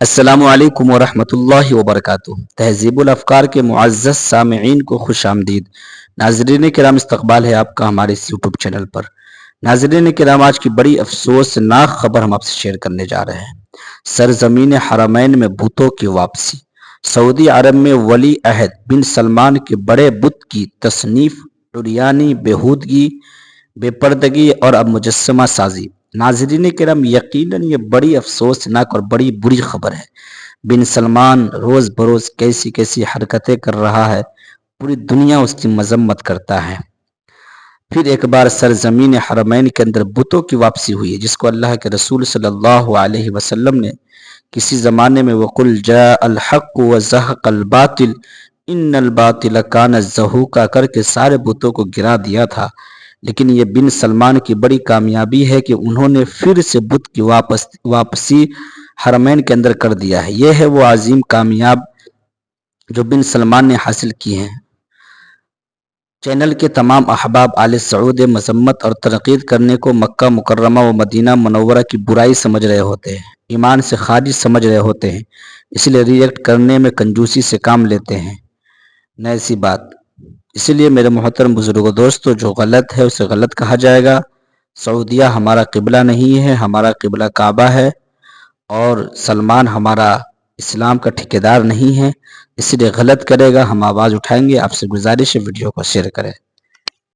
السلام علیکم ورحمۃ اللہ وبرکاتہ۔ تہذیب الافکار کے معزز سامعین کو خوش آمدید۔ ناظرین کرام، استقبال ہے آپ کا ہمارے اس یوٹیوب چینل پر۔ ناظرین کرام، آج کی بڑی افسوسناک خبر ہم آپ سے شیئر کرنے جا رہے ہیں۔ سرزمین حرمین میں بتوں کی واپسی۔ سعودی عرب میں ولی عہد بن سلمان کے بڑے بت کی تصنیف، عریانی، بےہودگی، بے پردگی اور اب مجسمہ سازی۔ ناظرین کرام، یقیناً یہ بڑی افسوسناک اور بڑی بری خبر ہے۔ بن سلمان روز بروز کیسی حرکتیں کر رہا ہے، پوری دنیا اس کی مذمت کرتا ہے۔ پھر ایک بار سرزمین حرمین کے اندر بتوں کی واپسی ہوئی ہے، جس کو اللہ کے رسول صلی اللہ علیہ وسلم نے کسی زمانے میں وَقُلْ جَاءَ الْحَقُّ وَزَهَقَ الْبَاطِلُ إِنَّ الْبَاطِلَ كَانَ زَهُوقًا کر کے سارے بتوں کو گرا دیا تھا۔ لیکن یہ بن سلمان کی بڑی کامیابی ہے کہ انہوں نے پھر سے بت کی واپسی حرمین کے اندر کر دیا ہے۔ یہ ہے وہ عظیم کامیاب جو بن سلمان نے حاصل کی ہیں۔ چینل کے تمام احباب آل سعود مذمت اور تنقید کرنے کو مکہ مکرمہ و مدینہ منورہ کی برائی سمجھ رہے ہوتے ہیں، ایمان سے خارج سمجھ رہے ہوتے ہیں، اس لیے ریئیکٹ کرنے میں کنجوسی سے کام لیتے ہیں، نہ ایسی بات۔ اسی لیے میرے محترم بزرگوں دوستو، جو غلط ہے اسے غلط کہا جائے گا۔ سعودیہ ہمارا قبلہ نہیں ہے، ہمارا قبلہ کعبہ ہے، اور سلمان ہمارا اسلام کا ٹھیکیدار نہیں ہے، اس لیے غلط کرے گا ہم آواز اٹھائیں گے۔ آپ سے گزارش ہے ویڈیو کو شیئر کریں۔